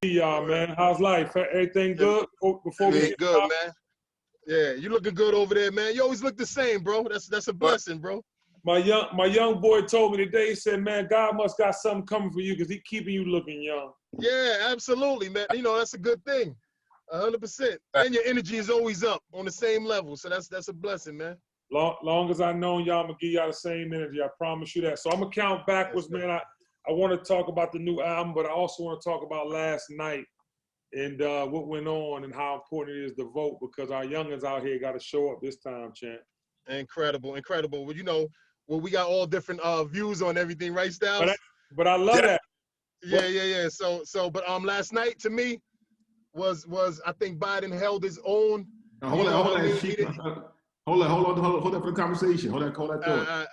Y'all, man. How's life? Everything good? Before we Man, get good, started? man. Yeah, you looking good over there, man. You always look the same, bro. That's a blessing, bro. My young boy told me today, he said, man, God must got something coming for you because he keeping you looking young. Yeah, absolutely, man. You know, that's a good thing. 100%. And your energy is always up on the same level. So that's a blessing, man. Long as I know y'all, I'm going to give y'all the same energy. I promise you that. So I'm going to count backwards, Yes, man. I want to talk about the new album, but I also want to talk about last night and what went on and how important it is to vote because our youngins out here got to show up this time, champ. Incredible, incredible. Well, you know, we got all different views on everything, right, Styles? But I love that. Yeah. But last night to me was I think Biden held his own. Hold on for the conversation. Hold that thought.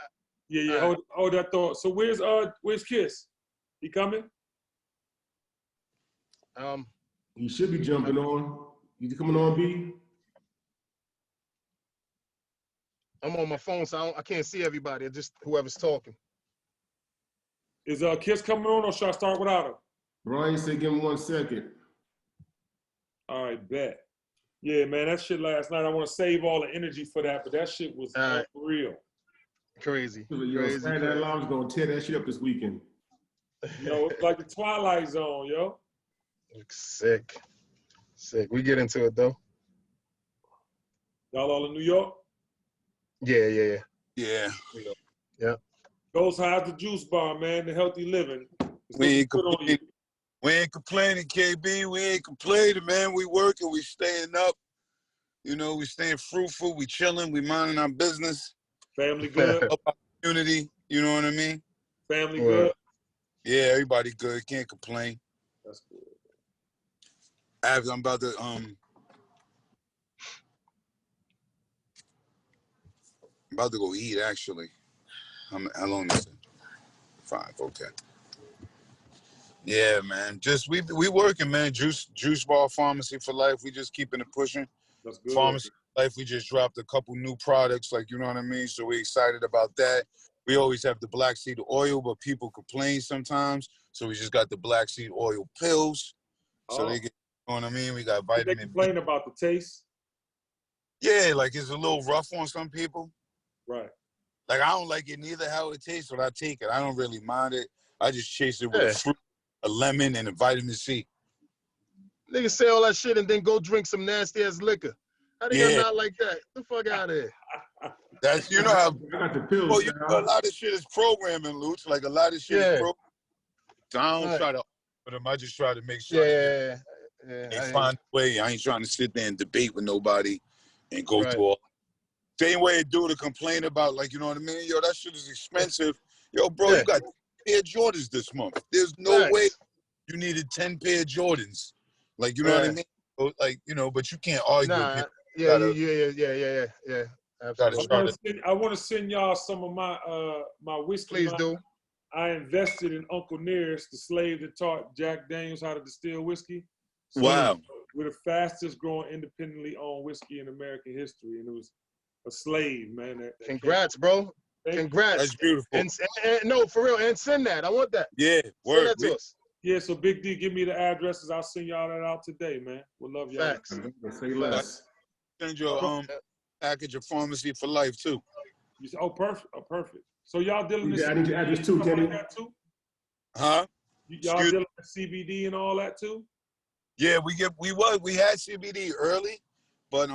Yeah. Hold that thought. So where's Kiss? He coming? You should be jumping on. You coming on, B? I'm on my phone, so I can't see everybody. Just whoever's talking. Is Kiss coming on, or should I start without him? Ryan said, "Give him 1 second." All right, bet. Yeah, man, that shit last night. I want to save all the energy for that, but that shit was real. Crazy. Saturday Night Live's gonna tear that shit up this weekend. Yo, it's like the Twilight Zone, yo. Sick. We get into it though. Y'all all in New York? Yeah. Yeah. Ghost, how's the juice bar, man? The healthy living. We ain't complaining, KB. We ain't complaining, man. We working, we staying up. You know, we staying fruitful, we chilling, we minding our business. Family good. Up our community, you know what I mean? Family good. Yeah, everybody good. Can't complain. That's good. I'm about to go eat actually. How long is it? 5, okay. Yeah, man. Just we working, man. Juice bar, pharmacy for life. We just keeping it pushing. That's good. Pharmacy for life. We just dropped a couple new products, like, you know what I mean. So we're excited about that. We always have the black seed oil, but people complain sometimes. So we just got the black seed oil pills. So they get, you know what I mean. We got vitamin. They complain about the taste. Yeah, like it's a little rough on some people. Right. Like I don't like it neither how it tastes, but I take it. I don't really mind it. I just chase it with a fruit, a lemon, and a vitamin C. Niggas say all that shit and then go drink some nasty ass liquor. How they not like that? Get the fuck out of here. That's, you know how. I got the pills. Well, you know, a lot of shit is programming, Luch. Like a lot of shit is programming. So I don't try to offer them. I just try to make sure they find a way. I ain't trying to sit there and debate with nobody and go through all. Same way it do to complain about, like, you know what I mean? Yo, that shit is expensive. Yo, bro, you got 10 pair of Jordans this month. There's no way you needed 10 pair of Jordans. Like, you know what I mean? So, like, you know, but you can't argue with people. Yeah. Absolutely. I want to send y'all some of my my whiskey. Please do. I invested in Uncle Nearest, the slave that taught Jack Daniels how to distill whiskey. So wow. We're the fastest growing independently owned whiskey in American history. And it was a slave, man. Congrats, bro. Congrats. That's beautiful. And no, for real. And send that. I want that. Yeah, send that to us. Yeah, so Big D, give me the addresses. I'll send y'all that out today, man. We'll love y'all. Facts. Say less. Send your package of pharmacy for life too. You say, perfect. So y'all dealing with I need your address too, Kenny. Like too? Huh? Y'all dealing with CBD and all that too? Yeah, we had CBD early, but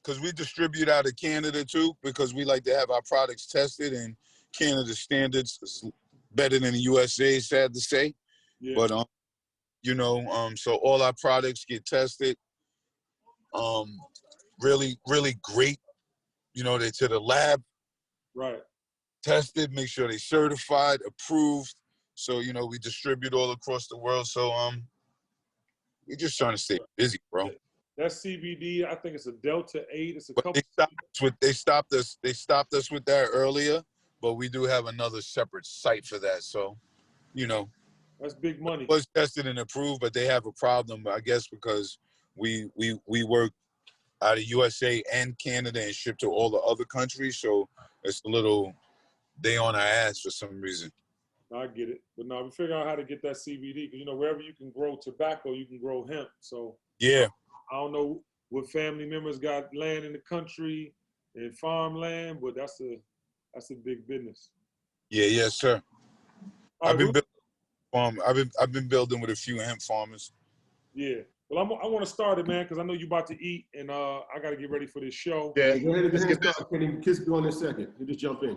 because we distribute out of Canada too, because we like to have our products tested, and Canada standards is better than the USA, sad to say. Yeah. But you know, so all our products get tested. Really great. You know, they're to the lab. Right. Tested, make sure they certified, approved. So, you know, we distribute all across the world. So we're just trying to stay busy, bro. That CBD, I think it's a Delta 8. It's a couple. They stopped us with that earlier, but we do have another separate site for that. So, you know, that's big money. It was tested and approved, but they have a problem, I guess, because we work out of USA and Canada and ship to all the other countries. So it's a little, they on our ass for some reason. I get it. But no, we figure out how to get that CBD because, wherever you can grow tobacco, you can grow hemp. So Yeah. I don't know what family members got land in the country and farmland, but that's a big business. Yeah, yes, sir. All right, I've been building with a few hemp farmers. yeah. Well, I want to start it, man, because I know you about to eat, and I got to get ready for this show. Yeah, go ahead and start. Kenny, Kiss go in a second. You just jump in.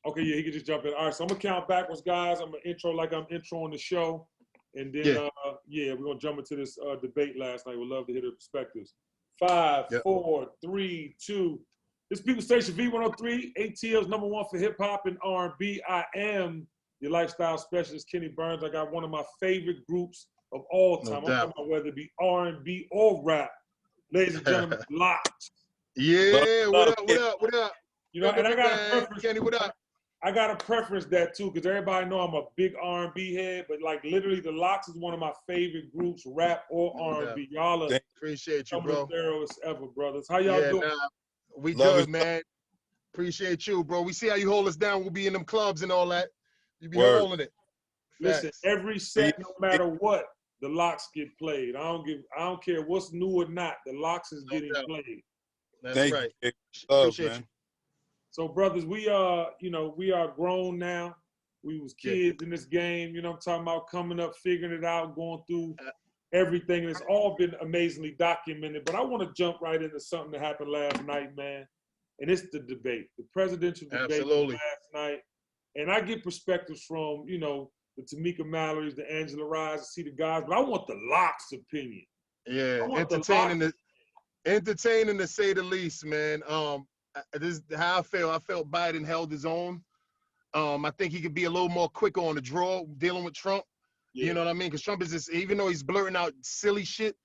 Okay, yeah, he can just jump in. All right, so I'm going to count backwards, guys. I'm going to intro like I'm introing the show. And then, we're going to jump into this debate last night. We'd love to hear the perspectives. 5, 4, 3, 2. This is People Station V103, ATL's #1 for hip-hop and R&B. I am your lifestyle specialist, Kenny Burns. I got one of my favorite groups of all time. I'm talking about whether it be R&B or rap. Ladies and gentlemen, Locks. Yeah, what up? And I got a preference. Kenny, what up? I got to preference that too, because everybody know I'm a big R&B head, but like literally the Locks is one of my favorite groups, rap or R&B. Y'all are appreciate you, some bro. of the thoroughest ever, brothers. How y'all doing? We good, man. Appreciate you, bro. We see how you hold us down. We'll be in them clubs and all that. You be holding it. Listen, every set, no matter what, the Locks get played. I don't care what's new or not. The Locks is getting played. That's right. Appreciate you. So, brothers, we are grown now. We was kids in this game, I'm talking about, coming up, figuring it out, going through everything. And it's all been amazingly documented. But I want to jump right into something that happened last night, man. And it's the debate, the presidential debate last night. And I get perspectives from, the Tamika Mallory's, the Angela Rye's, to see the guys, but I want the Locks' opinion. Yeah, entertaining to say the least, man. This is how I feel. I felt Biden held his own. I think he could be a little more quicker on the draw dealing with Trump. Yeah. You know what I mean? Because Trump is just, even though he's blurting out silly shit,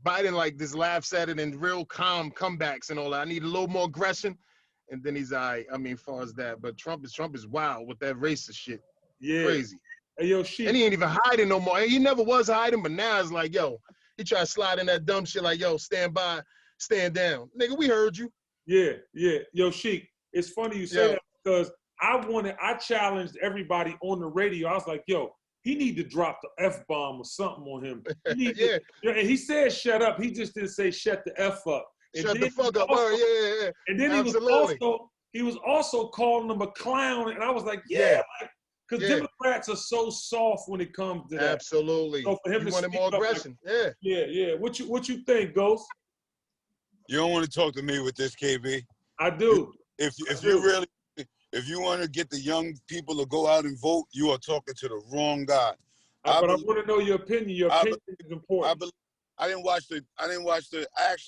Biden like just laughs at it and real calm comebacks and all that. I need a little more aggression, and then he's all right. I mean, as far as that, but Trump is wild with that racist shit. Yeah, crazy. Hey, yo, shit. And he ain't even hiding no more. He never was hiding, but now it's like, yo, he try to slide in that dumb shit like, yo, stand by, stand down. Nigga, we heard you. Yeah. Yo, Sheik, it's funny you say that because I challenged everybody on the radio. I was like, yo, he need to drop the F-bomb or something on him. And he said shut up. He just didn't say shut the F up. And shut the fuck up. And then he was also calling him a clown. And I was like, because Democrats are so soft when it comes to that. Absolutely. So for him to wanted more aggression. Yeah. What you think, Ghost? You don't want to talk to me with this, KB. I do. If you want to get the young people to go out and vote, you are talking to the wrong guy. I want to know your opinion. Your opinion is important. I actually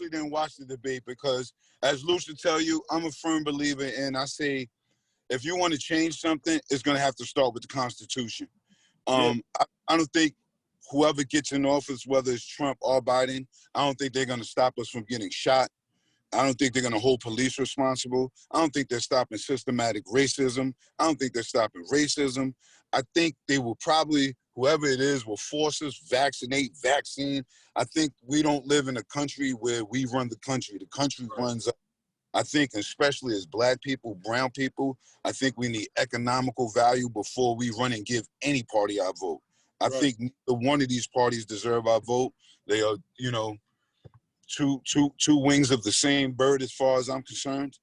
didn't watch the debate because, as Lucia tell you, I'm a firm believer in, I say, if you want to change something, it's going to have to start with the Constitution. I don't think whoever gets in office, whether it's Trump or Biden, I don't think they're going to stop us from getting shot. I don't think they're going to hold police responsible. I don't think they're stopping systematic racism. I don't think they're stopping racism. I think they will probably, whoever it is, will force us, vaccinate, vaccine. I think we don't live in a country where we run the country. The country runs us. I think, especially as Black people, brown people, I think we need economical value before we run and give any party our vote. I think neither one of these parties deserve our vote. They are, two wings of the same bird as far as I'm concerned.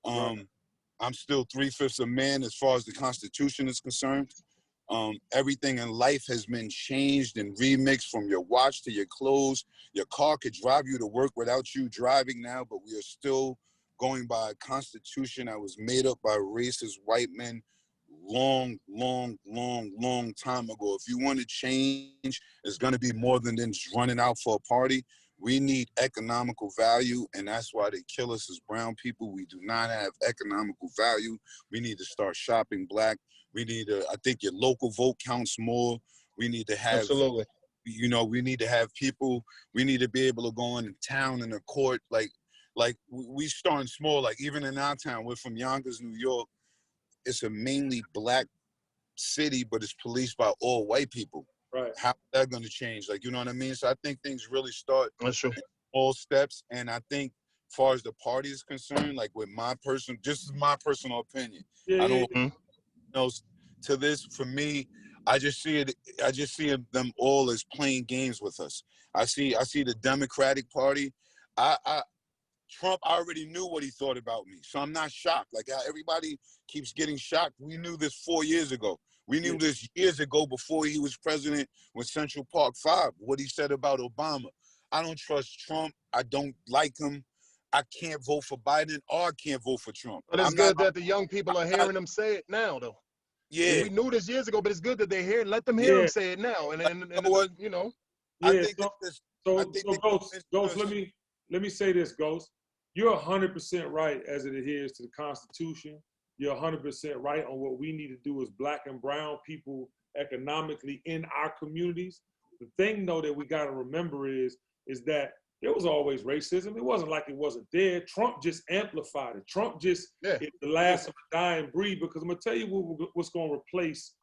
I'm still 3/5 a man as far as the Constitution is concerned. Everything in life has been changed and remixed, from your watch to your clothes. Your car could drive you to work without you driving now, but we are still going by a Constitution that was made up by racist white men long time ago. If you want to change, it's going to be more than just running out for a party. We need economical value, and that's why they kill us as brown people. We do not have economical value. We need to start shopping Black. We need to, I think your local vote counts more. We need to have, we need to have people, we need to be able to go in town in a court. Like we starting small, like even in our town, we're from Yonkers, New York. It's a mainly Black city, but it's policed by all white people. Right. How is that going to change? Like, you know what I mean? So I think things really start in small steps. And I think as far as the party is concerned, like with just my personal opinion, I don't know to this, for me, I just see it. I just see them all as playing games with us. I see the Democratic Party. Trump already knew what he thought about me, so I'm not shocked. Like how everybody keeps getting shocked. We knew this 4 years ago. We knew this years ago before he was president with Central Park 5, what he said about Obama. I don't trust Trump. I don't like him. I can't vote for Biden or I can't vote for Trump. But it's good that the young people are hearing him say it now, though. Yeah. And we knew this years ago, but it's good that they hear. Let them hear him say it now. And you know. Yeah. I think Ghost, let me say this, Ghost. You're 100% right as it adheres to the Constitution. You're 100% right on what we need to do as Black and brown people economically in our communities. The thing, though, that we got to remember is that there was always racism. It wasn't like it wasn't there. Trump just amplified it. Trump just is the last of a dying breed, because I'm going to tell you what's going to replace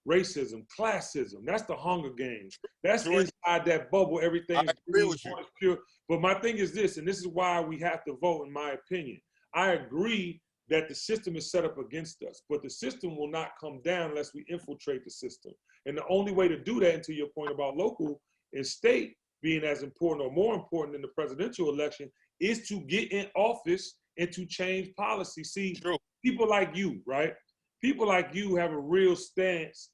racism, classism. That's the Hunger Games. That's inside that bubble. Everything is pure. But my thing is this, and this is why we have to vote, in my opinion. I agree that the system is set up against us, but the system will not come down unless we infiltrate the system. And the only way to do that, and to your point about local and state being as important or more important than the presidential election, is to get in office and to change policy. See, people like you, right? People like you have a real stance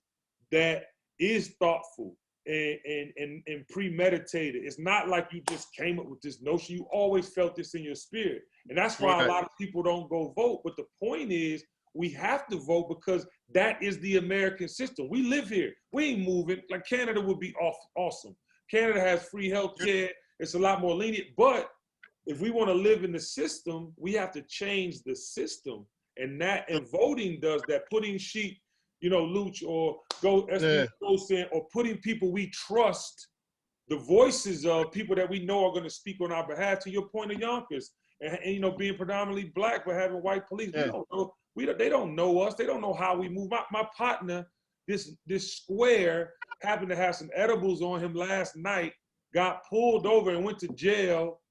that is thoughtful and premeditated. It's not like you just came up with this notion. You always felt this in your spirit. And that's why a lot of people don't go vote. But the point is, we have to vote because that is the American system. We live here. We ain't moving. Like Canada would be awesome. Canada has free health care. It's a lot more lenient. But if we want to live in the system, we have to change the system. And voting does that. Putting sheep, Luch, or or putting people we trust, the voices of people that we know are going to speak on our behalf. To your point of Yonkers, and being predominantly Black but having white police, we don't know. They don't know us. They don't know how we move. My partner, this square, happened to have some edibles on him last night. Got pulled over and went to jail.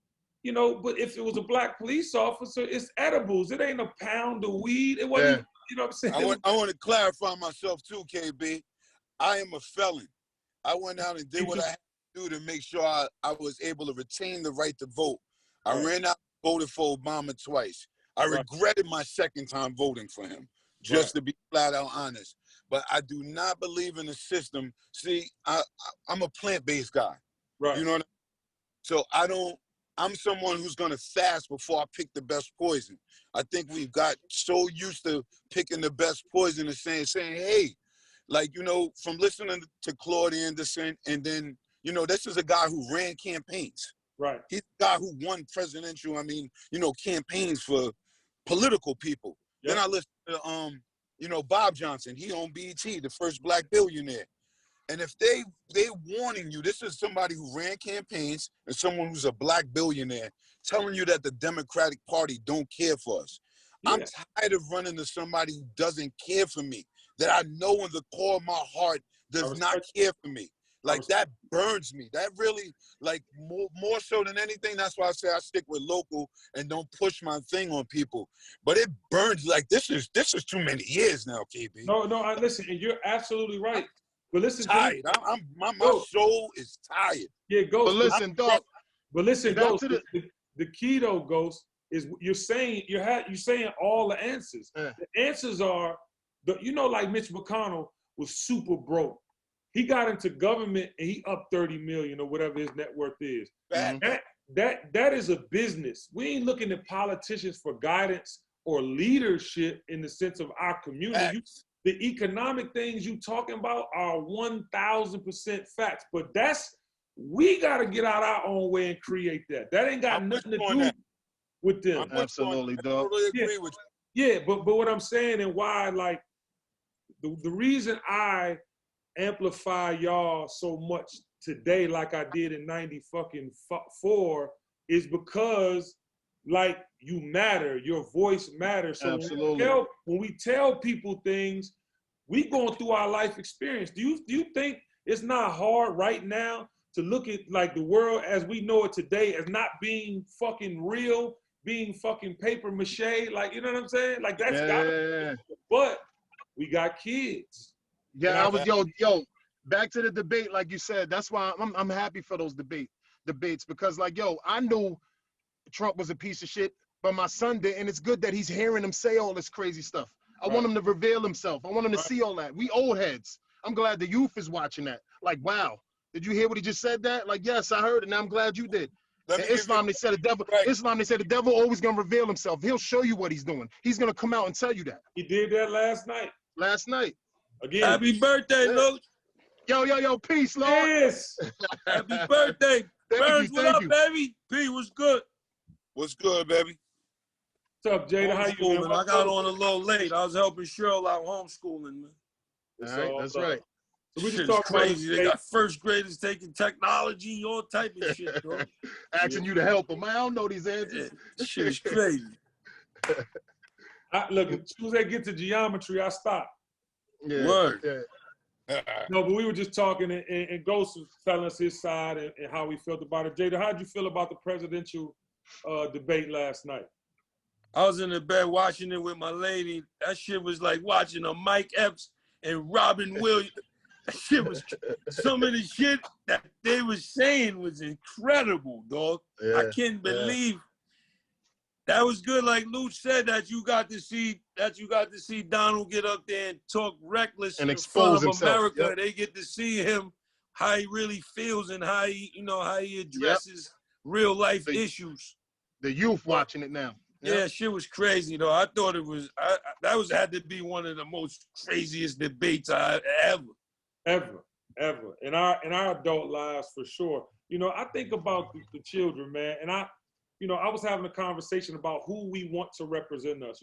But if it was a Black police officer, it's edibles. It ain't a pound of weed. It wasn't, you know what I'm saying? I want to clarify myself too, KB. I am a felon. I went out and did what I had to do to make sure I was able to retain the right to vote. I ran out and voted for Obama twice. I regretted my second time voting for him, just to be flat out honest. But I do not believe in the system. See, I'm a plant-based guy. Right. You know what I mean? So I'm someone who's going to fast before I pick the best poison. I think we've got so used to picking the best poison and saying, hey, from listening to Claude Anderson, and then, this is a guy who ran campaigns. Right. He's a guy who won presidential, campaigns for political people. Yep. Then I listened to, Bob Johnson. He owned BET, the first Black billionaire. And if they're warning you, this is somebody who ran campaigns and someone who's a Black billionaire telling you that the Democratic Party don't care for us. Yeah. I'm tired of running to somebody who doesn't care for me, that I know in the core of my heart does not care for me. That burns me. That really, more so than anything, that's why I say I stick with local and don't push my thing on people. But it burns. This is too many years now, KB. No, listen, and you're absolutely right. But listen, tired. My soul is tired. Yeah, Ghost. But listen, dog. But listen, Ghost. The key though, Ghost, is you're saying all the answers. The answers are like Mitch McConnell was super broke. He got into government and he up 30 million or whatever his net worth is. That is a business. We ain't looking at politicians for guidance or leadership in the sense of our community. The economic things you talking about are 1,000% facts, but we got to get out our own way and create that. That ain't got nothing to do with them. Absolutely, dog. I totally agree with you. Yeah, but what I'm saying and why, the reason I amplify y'all so much today, like I did in '94, is because you matter, your voice matters. So when we tell people things, we going through our life experience. Do you think it's not hard right now to look at the world as we know it today as not being fucking real, being fucking paper mache? You know what I'm saying? But we got kids. Yeah, back to the debate, like you said. That's why I'm happy for those debates because, like, I knew Trump was a piece of shit, but my son did, and it's good that he's hearing him say all this crazy stuff. I want him to reveal himself. I want him to see all that. We old heads. I'm glad the youth is watching that. Like, wow, did you hear what he just said? That, like, yes, I heard it, and I'm glad you did. In Islam, they said the devil. Islam, they said the devil always gonna reveal himself. He'll show you what he's doing. He's gonna come out and tell you that. He did that last night. Again. Happy birthday, Luke. Yo, peace, Lord. Yes. Happy birthday. Burns, what up, baby? P, what's good? What's good, baby? What's up, Jada? How you doing? I got on a little late. I was helping Cheryl out homeschooling, man. All right, that's right. So we just crazy. They got first graders taking technology, all type of shit, bro. Asking you to help them. I don't know these answers. Shit is crazy. Look, as soon as they get to geometry, I stop. Yeah. Word. Yeah. No, but we were just talking, and Ghost was telling us his side and how he felt about it. Jada, how'd you feel about the presidential debate last night? I was in the bed watching it with my lady. That shit was like watching a Mike Epps and Robin Williams. That shit was, some of the shit that they was saying was incredible, dog. Yeah, I can't believe that was good. Like Luke said, that you got to see Donald get up there and talk reckless and in expose front of himself. America. Yep. They get to see him, how he really feels and how he, how he addresses real life issues. The youth watching it now. Yeah, shit was crazy though. I thought it was had to be one of the most craziest debates I ever. In our adult lives, for sure. I think about the children, man, and I was having a conversation about who we want to represent us.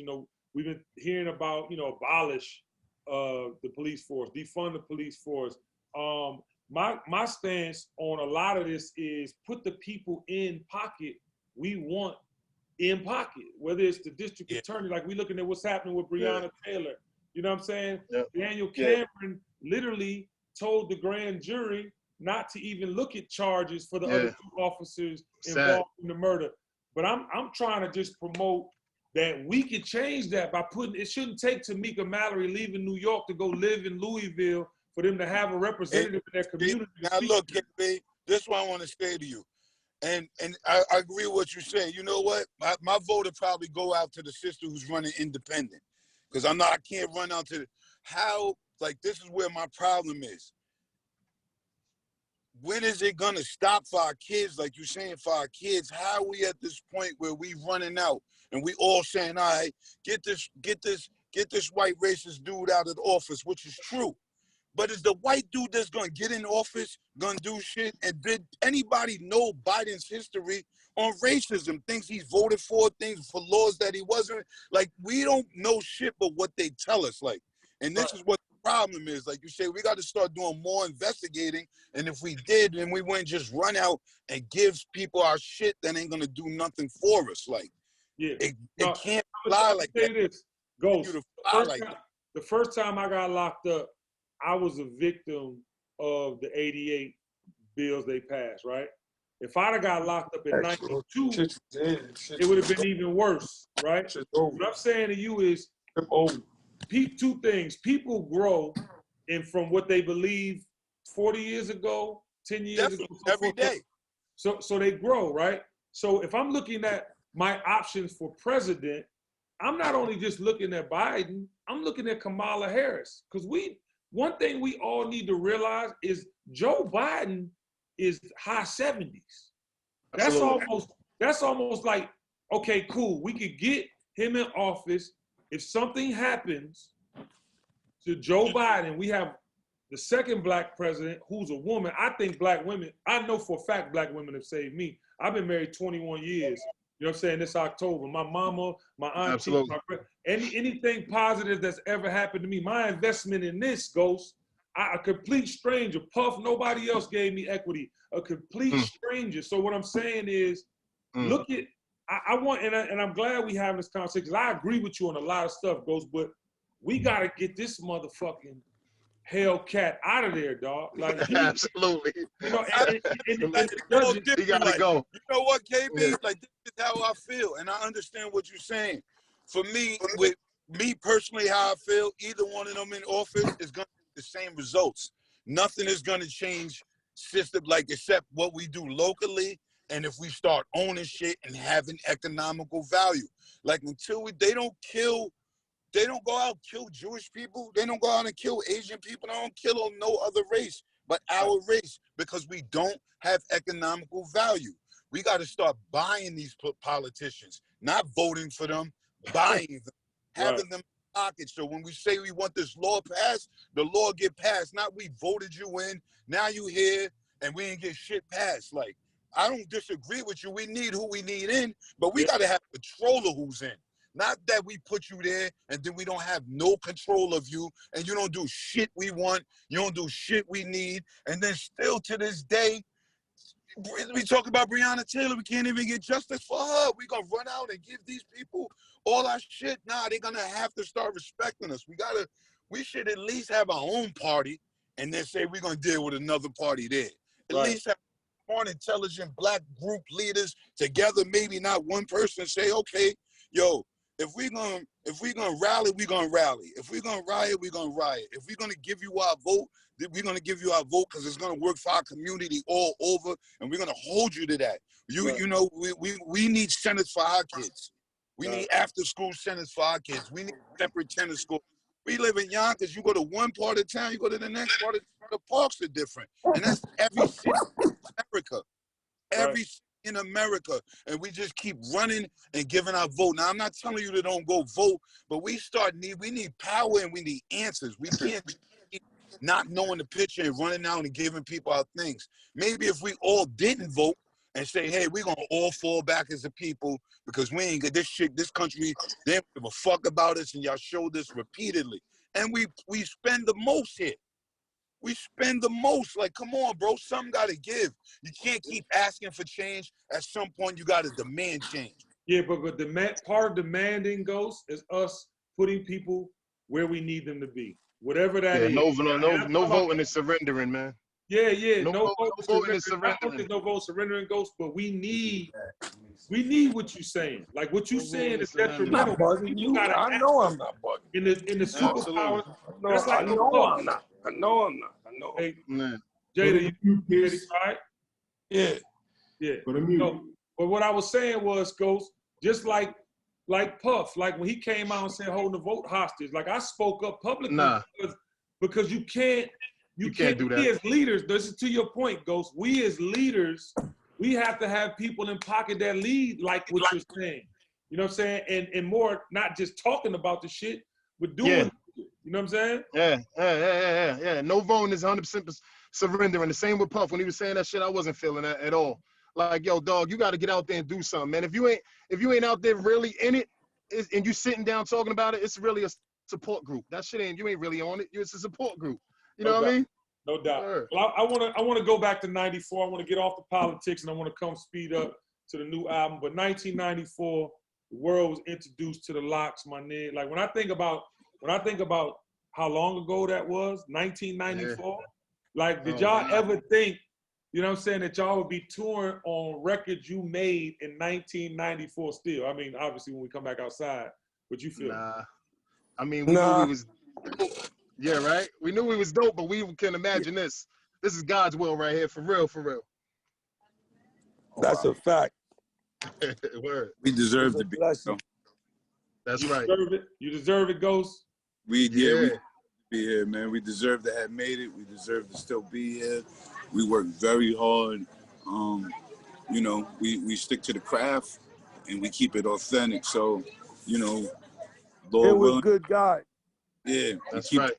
We've been hearing about, abolish the police force, defund the police force. My stance on a lot of this is put the people in pocket we want in pocket, whether it's the district attorney, like we looking at what's happening with Breonna Taylor. You know what I'm saying? Yep. Daniel Cameron literally told the grand jury not to even look at charges for the other 2 officers involved in the murder. But I'm trying to just promote that we can change that by putting, it shouldn't take Tamika Mallory leaving New York to go live in Louisville for them to have a representative in their community. Now look, KB, this is what I want to say to you. And I agree with what you say. You know what? My vote would probably go out to the sister who's running independent. Because I can't run out to, this is where my problem is. When is it gonna stop for our kids, like you're saying, for our kids? How are we at this point where we running out and we all saying, all right, get this white racist dude out of the office, which is true. But is the white dude that's gonna get in office gonna do shit? And did anybody know Biden's history on racism? Things he's voted for, things for laws that he wasn't. Like, we don't know shit but what they tell us. Like, and this is what the problem is. Like you say, we got to start doing more investigating. And if we did, then we wouldn't just run out and give people our shit that ain't gonna do nothing for us. Like, it can't fly like that. This, Ghost, the first time I got locked up, I was a victim of the 88 bills they passed, right? If I'd have got locked up in 92, it would have been even worse, right? What I'm saying to you is, 2 things. People grow from what they believe 40 years ago, 10 years ago. Every day. So they grow, right? So if I'm looking at my options for president, I'm not only just looking at Biden, I'm looking at Kamala Harris. Because one thing we all need to realize is Joe Biden is high 70s. That's almost like, okay, cool. We could get him in office. If something happens to Joe Biden, we have the second black president who's a woman. I think black women, I know for a fact black women have saved me. I've been married 21 years. You know what I'm saying? This October. My mama, my auntie, anything positive that's ever happened to me, my investment in this goes, a complete stranger, Puff, nobody else gave me equity, a complete stranger. So what I'm saying is, look at, I want, and I'm glad we having this conversation, because I agree with you on a lot of stuff, Ghost, but we got to get this motherfucking Hellcat out of there, dog. Like, absolutely. You gotta go. You know what, KB? Like, this is how I feel, and I understand what you're saying. For me, with me personally, how I feel, either one of them in office is gonna the same results. Nothing is gonna change system like except what we do locally, and if we start owning shit and having economical value. Like until they don't go out and kill Jewish people, they don't go out and kill Asian people, they don't kill no other race but our race, because we don't have economical value. We got to start buying these politicians, not voting for them, buying them, having them in pockets. So when we say we want this law passed, the law get passed. Not we voted you in, now you here, and we ain't get shit passed. Like, I don't disagree with you. We need who we need in, but we got to have control of who's in. Not that we put you there and then we don't have no control of you and you don't do shit we want, you don't do shit we need, and then still to this day, we talk about Breonna Taylor, we can't even get justice for her. We gonna run out and give these people all our shit? Nah, they're gonna have to start respecting us. We should at least have our own party and then say we're gonna deal with another party there. At least have more intelligent black group leaders together, maybe not one person say, okay, yo, if we're gonna rally, we're gonna rally. If we're gonna riot, we're gonna riot. If we're gonna give you our vote, then we're gonna give you our vote because it's gonna work for our community all over, and we're gonna hold you to that. You know, we need centers for our kids. We need after school centers for our kids. We need separate tennis schools. We live in Yonkers. You go to one part of town, you go to the next part of town, the parks are different, and that's every city in America. Every in America, and we just keep running and giving our vote. Now, I'm not telling you to don't go vote, but we need power and we need answers. We can't keep not knowing the picture and running out and giving people our things. Maybe if we all didn't vote and say, hey, we're gonna all fall back as a people because we ain't get this shit, this country, they don't give a fuck about us, and y'all showed this repeatedly. And we spend the most here. We spend the most. Like, come on, bro. Something got to give. You can't keep asking for change. At some point, you got to demand change. Yeah, but part of demanding, Ghost, is us putting people where we need them to be. Whatever that is. No voting is surrendering, man. Yeah. No voting is surrendering. There's no vote surrendering, Ghost, but we need what you're saying. Like, what you're saying is detrimental. I know I'm not bugging. In the superpowers. I know I'm not. I know. Hey, man. Jada, you ready? All right? Yeah. But what I was saying was, Ghost, just like Puff, like when he came out and said holding the vote hostage, like I spoke up publicly because you can't do that. We as leaders, this is to your point, Ghost, we as leaders, we have to have people in pocket that lead like what you're saying. You know what I'm saying? And more not just talking about the shit, but doing it. You know what I'm saying? Yeah. No voting is 100% surrendering. The same with Puff. When he was saying that shit, I wasn't feeling that at all. Like, yo, dog, you got to get out there and do something, man. If you ain't out there really in it, and you sitting down talking about it, it's really a support group. That shit you ain't really on it. It's a support group. You know what I mean? No doubt. Well, I want to go back to '94. I want to get off the politics and I want to come speed up to the new album. But 1994, the world was introduced to the Locks, my nigga. Like when I think about how long ago that was, 1994. Like, did y'all ever think, you know what I'm saying, that y'all would be touring on records you made in 1994 still? I mean, obviously when we come back outside, but you feel? Nah. I mean, we knew we was dope. Yeah, right? We knew we was dope, but we can imagine this. This is God's will right here, for real, for real. That's a fact. Word. We deserve to be. So. That's right. You deserve it, Ghost. We be here, man. We deserve to have made it. We deserve to still be here. We work very hard. You know, we stick to the craft and we keep it authentic. So, you know, Lord willing, good guy. Yeah, that's right.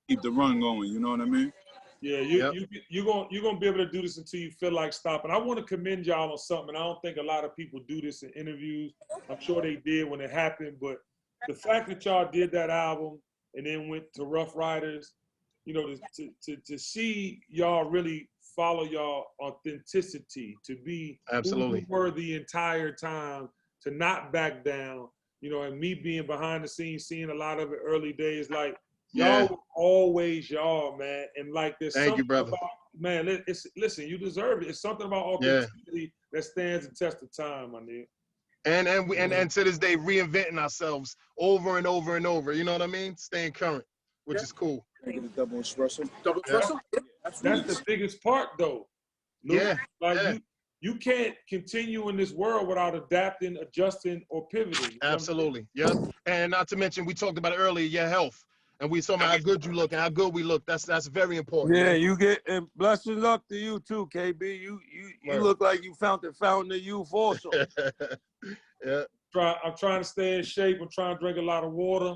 Keep the run going. You know what I mean? Yeah, you're gonna be able to do this until you feel like stopping. I want to commend y'all on something. I don't think a lot of people do this in interviews. I'm sure they did when it happened, but the fact that y'all did that album and then went to Rough Riders, you know, to see y'all really follow y'all authenticity, to be absolutely who you were the entire time, to not back down, you know, and me being behind the scenes, seeing a lot of it early days, like y'all were always y'all, man. And like there's Thank you, brother. About, man, listen, you deserve it. It's something about authenticity that stands the test of time, my nigga. And to this day, reinventing ourselves over and over and over. You know what I mean? Staying current. which is cool. Can I get a double espresso? Double espresso? That's the biggest part, though. Luke, Yeah. like you can't continue in this world without adapting, adjusting, or pivoting. Absolutely. Yep. And not to mention, we talked about it earlier, your health. And we saw how good you look and how good we look. That's very important. Yeah, man. you get, and blessed luck to you too, KB. You look like you found the fountain of youth also. Yeah. I'm trying to stay in shape. I'm trying to drink a lot of water.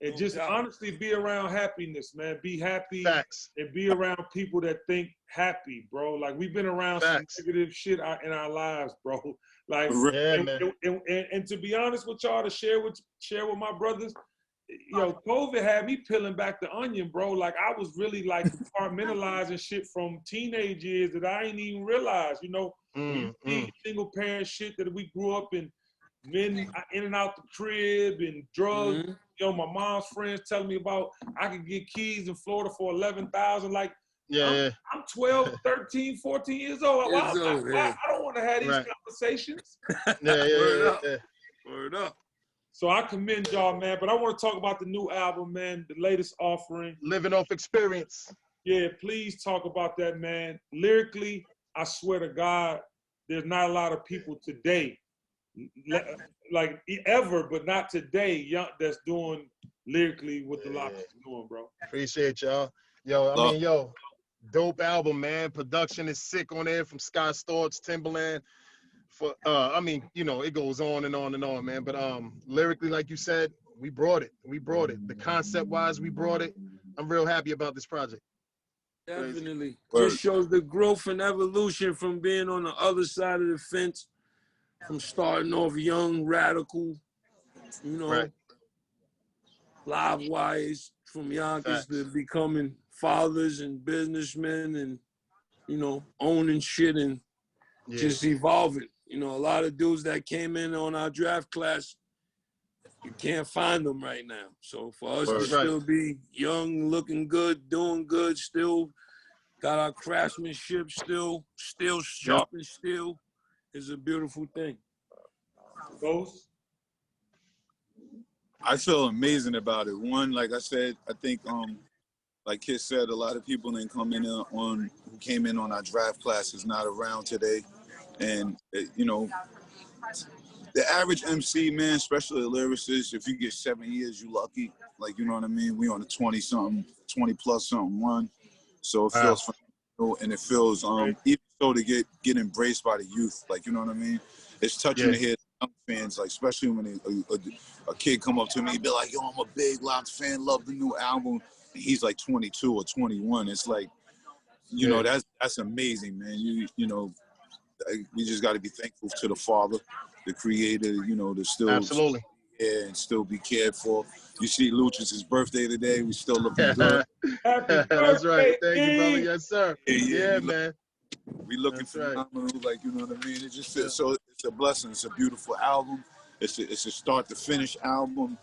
And just doubt. honestly be around happiness, man. Be happy. Facts. And be around people that think happy, bro. Like, we've been around some negative shit in our lives, bro. Like, and to be honest with y'all, to share with my brothers, COVID had me peeling back the onion, bro. Like, I was really like compartmentalizing shit from teenage years that I ain't even realize, when you see single parent shit that we grew up in, men in and out the crib and drugs. My mom's friends telling me about I could get keys in Florida for $11,000. Like, I'm 12, 13, 14 years old. I don't want to have these conversations. Word up. So I commend y'all, man. But I want to talk about the new album, man, the latest offering. Living Off Experience. Yeah, please talk about that, man. Lyrically, I swear to God, there's not a lot of people today, like ever, but not today, that's doing lyrically what the Locks is doing, bro. Appreciate y'all. Dope album, man. Production is sick on there from Scott Storch, Timberland. It goes on and on and on, man. But lyrically, like you said, we brought it. The concept wise, we brought it. I'm real happy about this project. Definitely. Just shows the growth and evolution from being on the other side of the fence, from starting off young, radical, live wires, from Yonkers to becoming fathers and businessmen and, owning shit and just evolving. A lot of dudes that came in on our draft class, you can't find them right now. So for us to still be young, looking good, doing good, still got our craftsmanship still sharp and still is a beautiful thing. Ghost? I feel amazing about it. One, like I said, I think, like Kid said, a lot of people who came in on our draft class is not around today. And, the average MC, man, especially a lyricist, if you get 7 years, you lucky. Like, you know what I mean? We on a 20+ something run. So it feels phenomenal, and it feels, even so, to get embraced by the youth. Like, you know what I mean? It's touching to hear young fans, like, especially when a kid come up to me and be like, yo, I'm a big Locks fan, love the new album. And he's like 22 or 21. It's like, that's amazing, man. We just got to be thankful to the Father, the Creator, to still absolutely and still be cared for. You see Luch's birthday today. We still looking good. That's right. Thank you, brother. Yes, sir. Yeah, man. We looking phenomenal, like, you know what I mean? It just feels so. It's a blessing. It's a beautiful album. It's a start to finish album.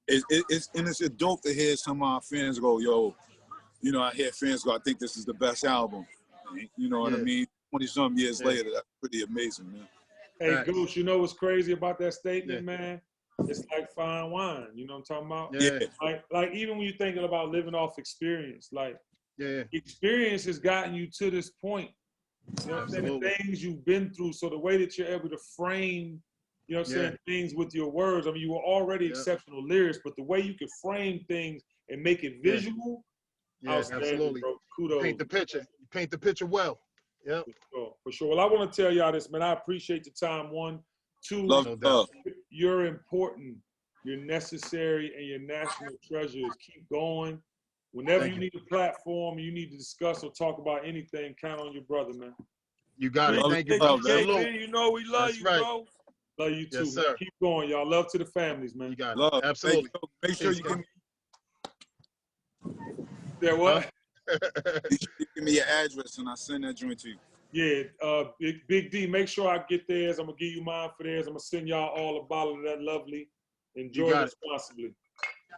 It's a dope to hear some of our fans go, yo. I hear fans go, I think this is the best album. You know what I mean? 20-some years later, that's pretty amazing, man. Hey, Goose, you know what's crazy about that statement, man? It's like fine wine. You know what I'm talking about? Yeah. Like even when you're thinking about living off experience, like experience has gotten you to this point. You know what I'm saying? The things you've been through. So the way that you're able to frame, things with your words. I mean, you were already exceptional lyrics, but the way you can frame things and make it visual, absolutely. Bro. Kudos. Paint the picture. You paint the picture well. Yeah. For sure. Well, I want to tell y'all this, man. I appreciate the time. 1, 2, you're important. You're necessary, and you're national treasures. Keep going. Whenever you need a platform, you need to discuss or talk about anything, count on your brother, man. You got it. Thank you, brother. You know we love you, bro. Love you too. Yes, sir. Keep going, y'all. Love to the families, man. You got it. Love. Absolutely. Make sure you give me. Yeah, what? Give me your address and I'll send that joint to you. Yeah, Big D, make sure I get theirs. I'm going to give you mine for theirs. I'm going to send y'all all a bottle of that lovely. Enjoy responsibly.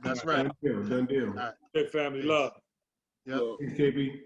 That's right. Done deal. Hey, family, love. Yep. KB.